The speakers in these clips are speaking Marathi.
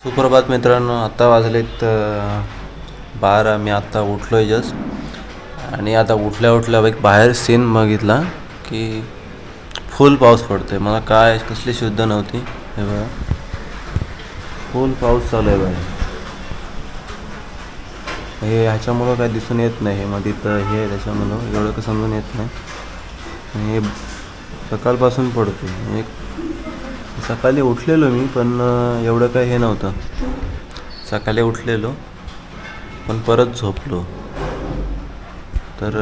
सुप्रभात मित्रांनो, आता वाजलेत 12. मी आता उठलोय जस्ट. आणि आता उठल्या एक बाहेर सीन बघितला की फुल पाऊस पडतोय. मला काय कसली शुद्ध नव्हती. हे बघा, फुल पाऊस चालू आहे बाहेर. हे ह्याच्यामुळं काय दिसून येत नाही. हे मध्ये तर हे त्याच्यामुळं एवढं काय समजून येत नाही. आणि हे सकाळपासून पडतोय. एक सकाळी उठलेलो मी, पण एवढं काय हे नव्हतं. सकाळी उठलेलो पण परत झोपलो. तर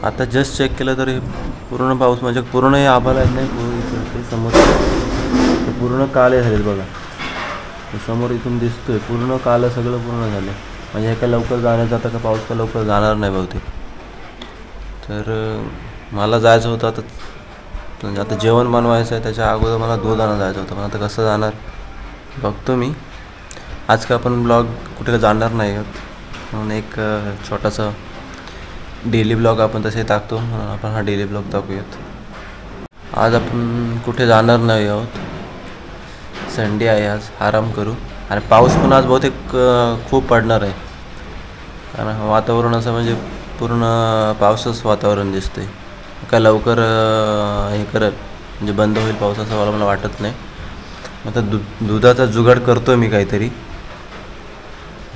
आता जस्ट चेक केलं तर हे पूर्ण पाऊस म्हणजे पूर्ण हे आभाळ नाही. ते समोर पूर्ण काळे झालेत बघा. समोर इथून दिसतोय पूर्ण कालं सगळं पूर्ण झालं. म्हणजे हे काय लवकर जाण्याचं आता का पाऊस का लवकर जाणार नाही बहुतेक. तर मला जायचं होतं आता, म्हणजे आता जेवण बनवायचं आहे. त्याच्या अगोदर मला दूध आणायला जायचं होतं. पण आता कसं जाणार बघतो मी. आज का आपण ब्लॉग कुठे जाणार नाही आहोत म्हणून एक छोटासा डेली ब्लॉग आपण तसे टाकतो, म्हणून आपण हा डेली ब्लॉग टाकूयात. आज आपण कुठे जाणार नाही आहोत. संडे आहे, आज आराम करू. आणि पाऊस पण आज बहुतेक खूप पडणार आहे. कारण वातावरण असं म्हणजे पूर्ण पावसाचं वातावरण दिसतंय. काय लवकर हे करत म्हणजे बंद होईल पाऊस असं मला वाटत नाही. आता दुधाचा जुगाड करतोय मी काहीतरी.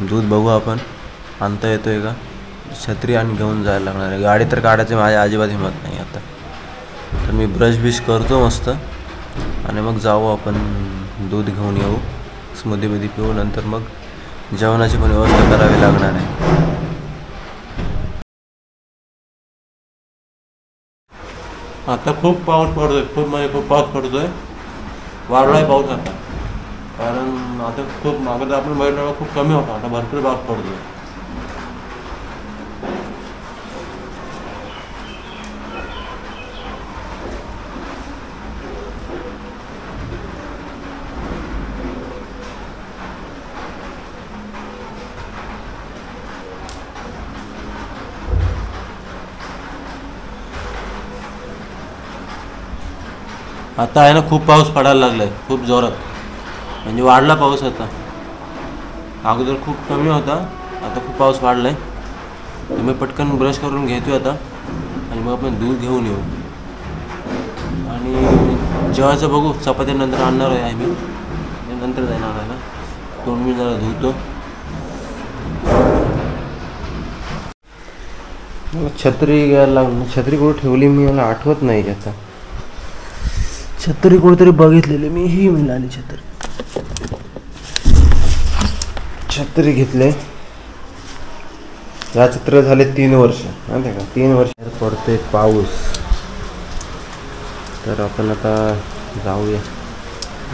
दूध बघू आपण आणता येतोय का. छत्री आणि घेऊन जायला लागणार आहे. गाडी तर काढायची माझ्या अजिबात हिंमत नाही आता. तर मी ब्रश करतो मस्त आणि मग जाऊ आपण दूध घेऊन येऊ. स्मूदी बिधी पिऊ. नंतर मग जेवणाची पण व्यवस्था करावी लागणार आहे. आता खूप पाऊस पडतोय. खूप पाऊस पडतोय. वाढलाय पाऊस आता. कारण आता खूप मागं तर आपण बघितलं खूप कमी होता. आता भरपूर पाऊस पडतोय. आता आहे ना खूप पाऊस पडायला लागलाय, खूप जोरात. म्हणजे वाढला पाऊस आता. अगोदर खूप कमी होता, आता खूप पाऊस वाढलाय. तर मी पटकन ब्रश करून घेतोय आता आणि मग आपण दूध घेऊन येऊ. आणि जेवायचं बघू. चपात्या नंतर आणणार आहे मी, नंतर जाणार आणायला. तोंड मी जरा धुतो. मला छत्री घ्यायला लागली. छत्री कुठं ठेवली मी मला आठवत नाही आता. छत्री कुठेतरी बघितलेली मी. ही मिळाली छत्री घेतले. या छत्री झाले 3 वर्ष. माहिती का, 3 वर्ष पडतोय पाऊस. तर आपण आता जाऊया.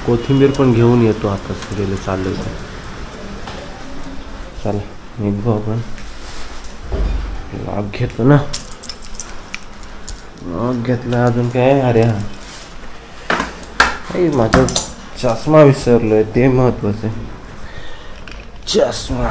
कोथिंबीर पण घेऊन येतो. आता गेले चालले. चला निघू आपण. लॉक घेतो ना. लॉक घेतला. अजून काय. अरे हा माझा चष्मा विसरलोय, ते महत्वाचं आहे. चष्मा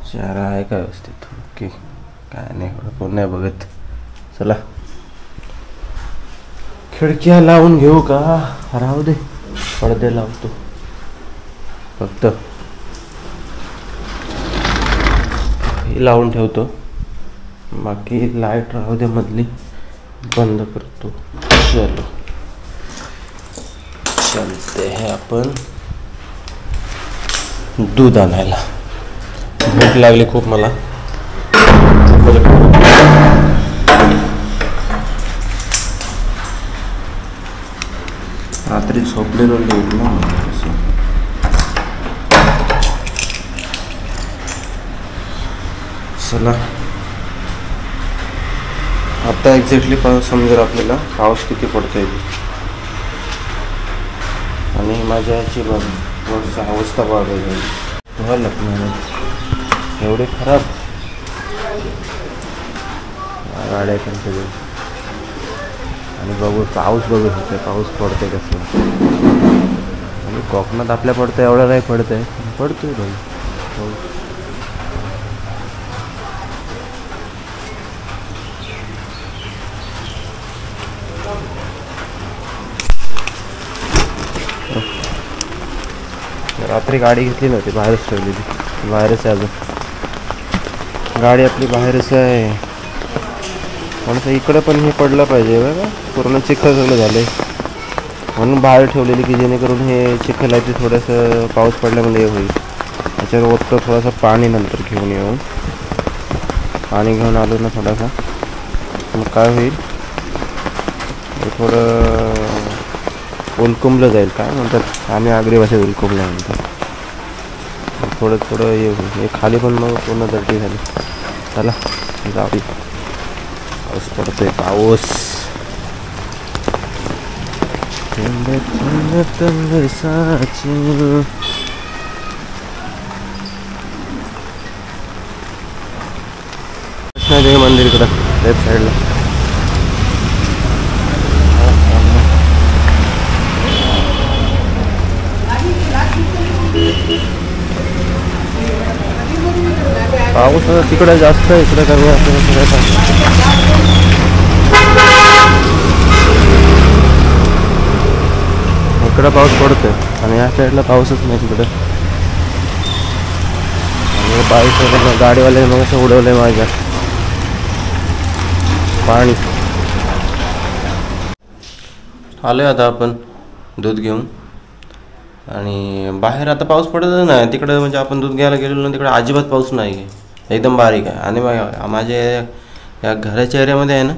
चारा आहे का व्यवस्थित. ओके, काय नाही कोण नाही बघत. चला खिडक्या लावून घेऊ का. राहू दे, पडदे लावतो फक्त. लावून ठेवतो, बाकी लाईट राहू दे मधली बंद करतो. चलो चलते हैं आपण दूध आणायला. भूक लागली खूप मला. रात्री झोपलेलो लेट ना. चला आता एक्झॅक्टली पाऊस समजेल आपल्याला. पाऊस किती पडतोय आणि माझ्या याची बघ अवस्था बघायची. धुवायला लागणार एवढे खराब गाड्या पण सगळे. आणि बघू पाऊस बघू शकतो, पाऊस पडतोय कसं. आणि कोकणात आपल्या पडतंय एवढं नाही पडतंय, पडतोय भाई पाऊस. रात्री गाडी घेतली नव्हती, बाहेरच ठेवलेली. बाहेरच आहे अजून गाडी आपली, बाहेरच आहे. म्हणून इकडं पण हे पडलं पाहिजे बघा, पूर्ण चिखल सगळं झालं आहे म्हणून बाहेर ठेवलेली की जेणेकरून हे चिखल आहे ते थोडंसं पाऊस पडल्यामुळे हे होईल. त्याच्यावर ओततं थोडंसं पाणी नंतर घेऊन येऊन, पाणी घेऊन आलो ना थोडासा, मग काय होईल थोडं उलकुंबलं जाईल. काय म्हणतात आम्ही आगरी भाषेत उलकुंबलं म्हणतो. थोडं थोडं हे होईल, हे खाली पण मग पूर्ण दर्टी झाली. चला जाऊ, पाऊस पडतोय पाऊस. कृष्णादेवी मंदिर इकडं लेफ्ट साईडला. पाऊस तिकडे जास्त आहे, इकडे कमी असं. इकडं पाऊस पडतोय आणि या साईडला पाऊसच नाही तिकडं. आणि बाईक गाडीवाले मग असं उडवलंय माझ्या पाणी. आलोय आता आपण दूध घेऊन. आणि बाहेर आता पाऊस पडतच नाही तिकडं, म्हणजे आपण दूध घ्यायला गेलो ना तिकडे अजिबात पाऊस नाही आहे, एकदम बारीक आहे. आणि माझ्या या घराच्या एरियामध्ये आहे ना,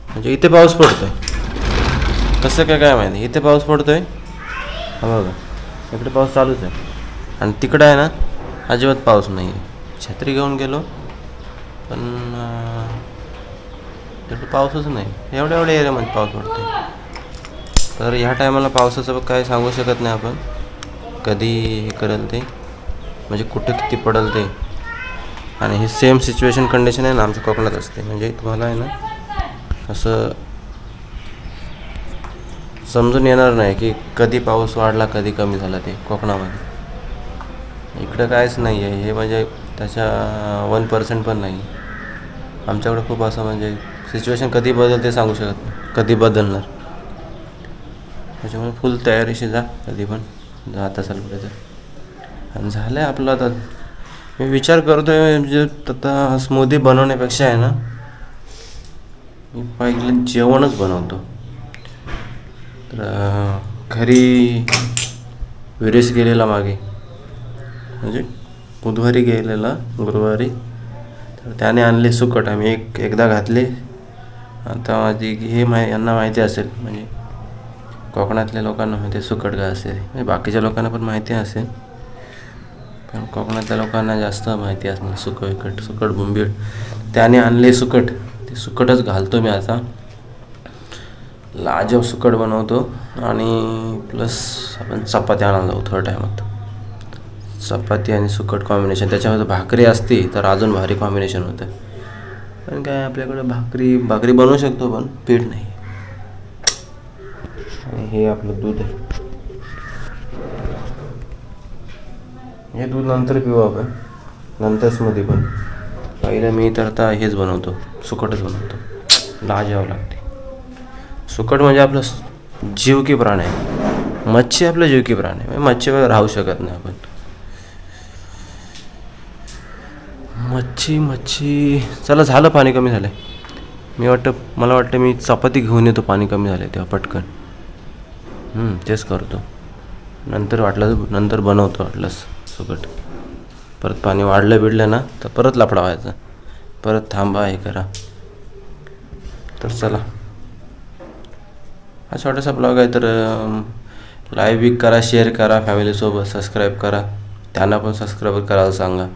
म्हणजे इथे पाऊस पडतोय. कसं काय माहिती, इथे पाऊस पडतोय हा बघा, इकडे पाऊस चालूच आहे. आणि तिकडं आहे ना अजिबात पाऊस नाही आहे. छत्री घेऊन गेलो पण तिकडे पाऊसच नाही. एवढ्या एरियामध्ये पाऊस पडतोय. तर ह्या टायमाला पावसाचं काय सांगू शकत नाही आपण, कधी हे करेल ते, म्हणजे कुठे किती पडेल ते. आणि हे सेम सिच्युएशन कंडिशन आहे ना आमच्या कोकणात असते. म्हणजे तुम्हाला आहे ना असं समजून येणार नाही की कधी पाऊस वाढला कधी कमी झाला ते कोकणामध्ये. इकडं कायच नाही आहे हे, म्हणजे त्याच्या 1% पण नाही. आमच्याकडे खूप असं म्हणजे सिच्युएशन कधी बदलते सांगू शकत नाही, कधी बदलणार. त्याच्यामुळे फुल तयारीशी जा, कधी पण जात असाल कुठे तर. आणि झालं आहे आपलं आता. मी विचार करतो आहे म्हणजे आता स्मूदी बनवण्यापेक्षा आहे ना मी पहिलं जेवणच बनवतो. तर घरी विरेश गेलेला मागे, म्हणजे बुधवारी गेलेला गुरुवारी, तर त्याने आणले सुकट. आम्ही एकदा घातले. आता माझी हे यांना माहिती असेल, म्हणजे कोकणातल्या लोकांना माहिती सुकट काय असेल. म्हणजे बाकीच्या लोकांना पण माहिती असेल पण कोकणातल्या लोकांना जास्त माहिती असणार सुकट बुंबीड. त्याने आणले सुकट, ते सुकटच घालतो मी आता. लाजव सुकट बनवतो. आणि प्लस आपण चपाती आणायला जाऊ थोड्या टायमात. चपाती आणि सुकट कॉम्बिनेशन, त्याच्यामध्ये भाकरी असती तर अजून भारी कॉम्बिनेशन होतं. पण काय आपल्याकडे भाकरी बनवू शकतो पण पीठ नाही. आणि हे आपलं दूध आहे, हे दूध नंतर पिऊ आपण, नंतर स्मूदी. पण पहिलं मी तर आता हेच बनवतो, सुकटच बनवतो. लाजावं लागते. सुकट म्हणजे आपलं जीव की प्राण आहे. मच्छी आपलं जीव की प्राण आहे, म्हणजे मच्छीवर राहू शकत नाही आपण. मच्छी चला झालं, पाणी कमी झालं. मला वाटतं मी चपाती घेऊन येतो, पाणी कमी झालं तेव्हा पटकन. तेच करतो. नंतर बनवतो वाटलंच सुकट. परत पाणी बिडलं ना तर परत लफडा व्हायचा, परत थांबा हे करा. तर चला, हा छोटासा ब्लॉग आहे. तर लाईव्ह बी करा, शेअर करा फॅमिलीसोबत, सबस्क्राईब करा. त्यांना पण सबस्क्राईब करायला सांगा.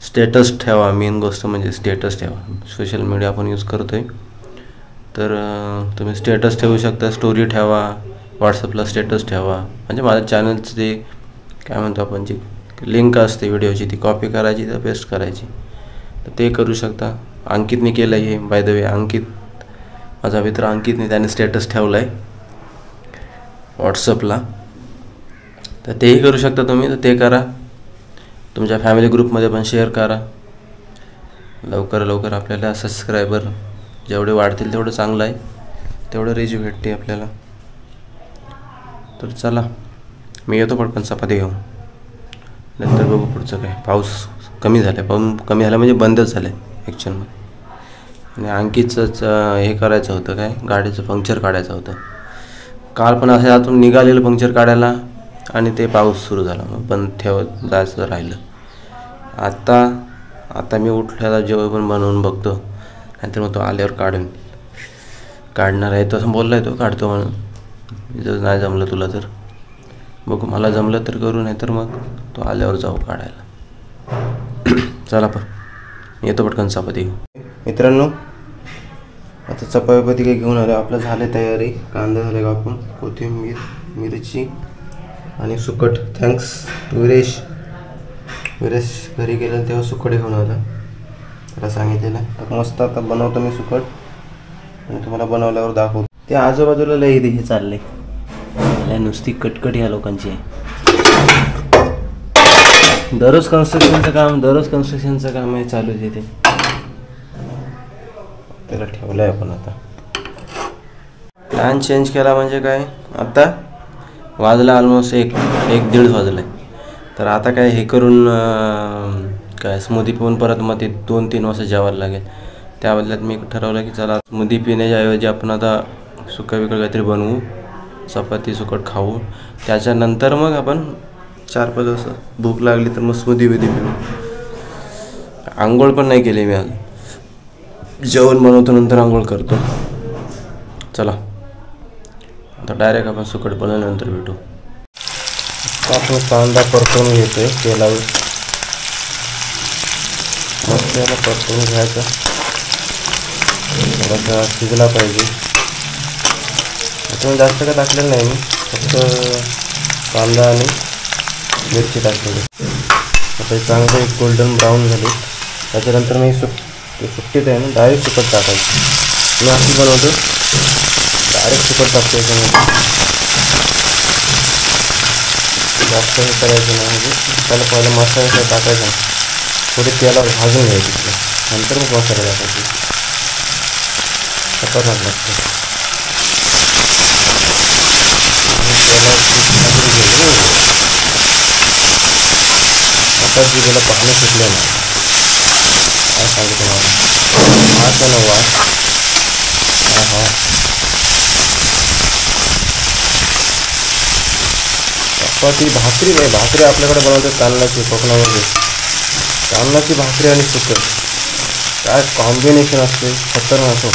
स्टेटस ठेवा, मेन गोष्ट म्हणजे स्टेटस ठेवा. सोशल मीडिया आपण यूज करतो आहे तर तुम्ही स्टेटस ठेवू शकता, स्टोरी ठेवा, व्हॉट्सअपला स्टेटस ठेवा. म्हणजे माझ्या चॅनलचं ते काय म्हणतो आपण, जे लिंक असते व्हिडिओची, ती कॉपी करायची तर पेस्ट करायची, तर ते करू शकता. अंकितने केलं आहे बाय द वे. अंकित माझा मित्र अंकितने त्याने स्टेटस ठेवला आहे व्हॉट्सअपला, तर तेही करू शकता तुम्ही. तर ते करा, तुमच्या फॅमिली ग्रुपमध्ये पण शेअर करा. लवकर आपल्याला सबस्क्रायबर जेवढे वाढतील तेवढं चांगलं आहे, तेवढं रीच भेटते आपल्याला. तर चला मी येतो पटकन चपाती घेऊन, नंतर बघू पुढचं काय. पाऊस कमी झाला आहे, कमी झाला म्हणजे बंदच झालं आहे ॲक्च्युअलमध्ये. आणि अंकितचंच हे करायचं होतं, काय गाडीचं पंक्चर काढायचं होतं. काल पण असं आतून निघालेलं पंक्चर काढायला आणि ते पाऊस सुरू झाला, मग पण जायचं राहिलं. आता मी उठल्याला जेवण पण बनवून बघतो, नाहीतर मग तो आल्यावर काढणार आहे. तसं बोलला आहे तो, काढतो म्हणून. जर नाही जमलं तुला तर बघू, मला जमलं तर करू, नाही तर मग तो आल्यावर जाऊ काढायला. चला पण येतो पटकन चपाती घेऊ. मित्रांनो आता चपाती काही घेऊन आलो. आपलं झाले तयारी. कांदा झाले कापून, कोथिंबीर, मिरची आणि सुकट. थँक्स विरेश घरी गेलं तेव्हा सुकट घेऊन आला, त्याला सांगितलेलं. तर मस्त आता बनवतो मी सुकट आणि तुम्हाला बनवल्यावर दाखवतो. ते आजूबाजूला लई हे चाललंय, नुसती कटकट या लोकांची आहे. दररोज कन्स्ट्रक्शनचं काम आहे चालू आहे तिथे. त्याला ठेवलं आहे आपण. आता प्लॅन चेंज केला म्हणजे काय, आता वाजला ऑलमोस्ट 1-1:30 वाजलं आहे. तर आता काय हे करून काय स्मूदी पिऊन परत मग ते 2-3 वाजता जेवायला लागेल. त्या बदल्यात मी ठरवलं की चला स्मूदी पिण्याच्याऐवजी आपण आता सुकं विकं काहीतरी बनवू, चपाती सुकट खाऊ. त्याच्यानंतर मग आपण 4-5 वाजता भूक लागली तर मग स्मूदी पिऊ. आंघोळ पण नाही केली मी आज, जेवण बनवतो नंतर आंघोळ करतो. चला आता डायरेक्ट आपण सुकट बनवल्यानंतर भेटू. आपण कांदा परतवून घेतोय तेलावर, मस्त त्याला परतवून घ्यायचा. थोडासा शिजला पाहिजे. आता जास्त काय टाकलेलं नाही मी, फक्त कांदा आणि मिरची टाकलेली. आता चांगलं एक गोल्डन ब्राऊन झाले. त्याच्यानंतर मी सुट्टीत आहे ना डायरेक्ट सुकट टाकायची. मी अशी बनवतो, डायरेक्ट सुकट टाकतो याच्यामध्ये. जास्त हे करायचं नाही, म्हणजे त्याला पहिलं मसाला टाकायचा, थोडी तेलावर भाजून घ्यायची, नंतर मग मसाला टाकायची. खतरनाक लागतं. आता जिभेला पाणी सुटलं ना, काय सांगू तुम्हाला. वास आहे ना, वास. चपाती भाकरी नाही, भाकरी आपल्याकडे बनवते तांदळाची. कोकणामध्ये तांदळाची भाकरी आणि सुकट काय कॉम्बिनेशन असते, खतरनाक असो.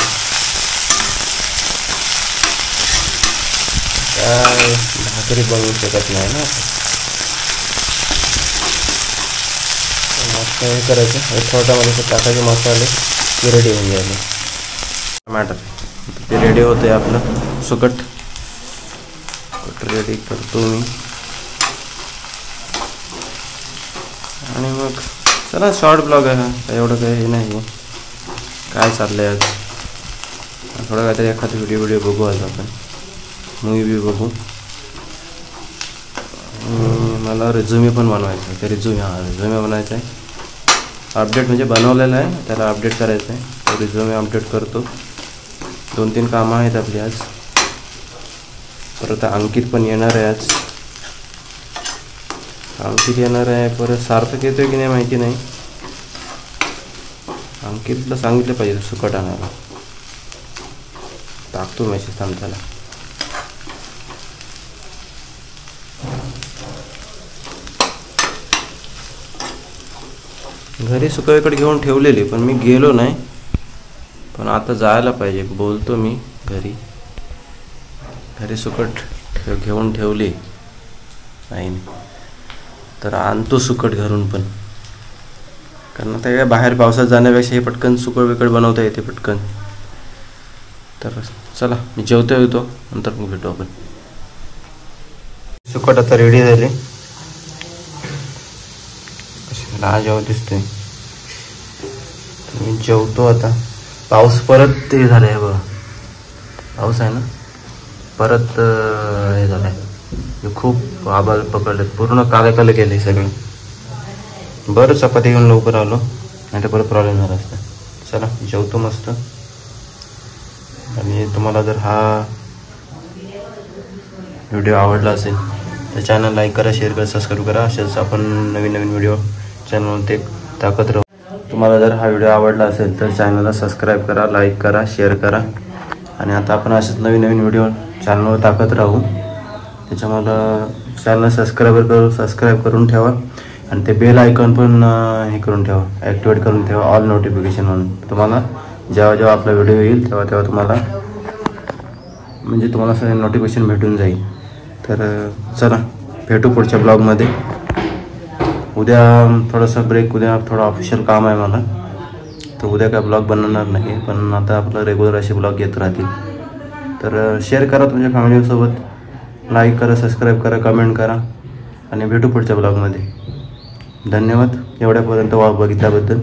काय भाकरी बनवू शकत नाही ना. मस्त हे करायचं, एक छोट्यामध्ये टाकायचे मसाले ते रेडी होऊन जायचे. टमाटर ते रेडी होतं आहे आपलं सुकट रेडी करतो मी. आणि मग चला शॉर्ट ब्लॉग आहे हा, एवढं काही हे नाही. काय चाललं आहे आज, थोडं काहीतरी एखादा व्हिडिओ बघू. आज आपण मूवी बघू. मला रिझ्युमे पण बनवायचं आहे. ते रिझ्युमे बनायचं आहे. अपडेट म्हणजे बनवलेलं आहे, त्याला अपडेट करायचं आहे. तो रिझ्युमे अपडेट करतो. 2-3 कामं आहेत आपली आज. परत अंकित पण येणार आहे आज. अंकित येणार आहे, परत सार्थक येतोय की नाही माहिती नाही. अंकितला सांगितलं पाहिजे सुकट आणायला. टाकतो मेसेज थांब त्याला. घरी सुकविकट घेऊन ठेवलेली, पण मी गेलो नाही. पण आता जायला पाहिजे. बोलतो मी घरी सुकट घेऊन ठेवली नाही, तर आणतो सुकट घरून पण. कारण आता काय बाहेर पावसात जाण्यापेक्षा हे पटकन सुकट विकट बनवता येते पटकन. तर चला मी जेवतो येतो, नंतर मग भेटू आपण. सुकट आता रेडी झाले. लाजवाब दिसतोय. मी जेवतो आता. पाऊस परत ते झालाय बघा. पाऊस आहे ना परत हे झालंय. खूप आभाळ पकडले पूर्ण काले काले गेले सगळे. बरं चपाती घेऊन लवकर आलो नाही तर परत प्रॉब्लेम झाला असता. चला जेवतो मस्त. आणि तुम्हाला जर हा व्हिडिओ आवडला असेल तर चॅनल लाईक करा, शेअर करा, सबस्क्राईब करा. असेच आपण नवीन नवीन व्हिडिओ चॅनलमध्ये टाकत राहू. तुम्हाला जर हा व्हिडिओ आवडला असेल तर चॅनलला सबस्क्राईब करा, लाईक करा, शेअर करा. आणि आता आपण असेच नवीन नवीन व्हिडिओ चॅनलवर टाकत राहू. त्याच्यामुळं चॅनल सबस्क्राईब करून ठेवा. आणि ते बेल आयकॉन पण हे करून ठेवा, ॲक्टिवेट करून ठेवा, ऑल नोटिफिकेशन म्हणून. तुम्हाला जेव्हा जेव्हा आपला व्हिडिओ येईल तेव्हा तेव्हा तुम्हाला सगळे नोटिफिकेशन भेटून जाईल. तर चला भेटू पुढच्या ब्लॉगमध्ये. उद्या थोडासा ब्रेक. उद्या थोडं ऑफिशियल काम आहे मला, तर उद्या काय ब्लॉग बनवणार नाही. पण आता आपलं रेग्युलर असे ब्लॉग येत राहतील. तर शेअर करा तुमच्या फॅमिलीसोबत, लाईक करा, सबस्क्राईब करा, कमेंट करा. आणि भेटू पुढच्या ब्लॉगमध्ये. धन्यवाद एवढ्यापर्यंत बघितल्याबद्दल.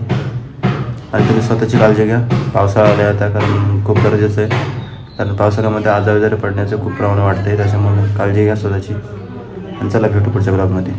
आणि तुम्ही स्वतःची काळजी घ्या. पावसाळा आला आता, कारण खूप गरजेचं आहे. कारण पावसाळ्यामध्ये आजारी पडण्याचं खूप प्रमाण वाटतं आहे. त्याच्यामुळे काळजी घ्या स्वतःची. आणि चला भेटू पुढच्या ब्लॉगमध्ये.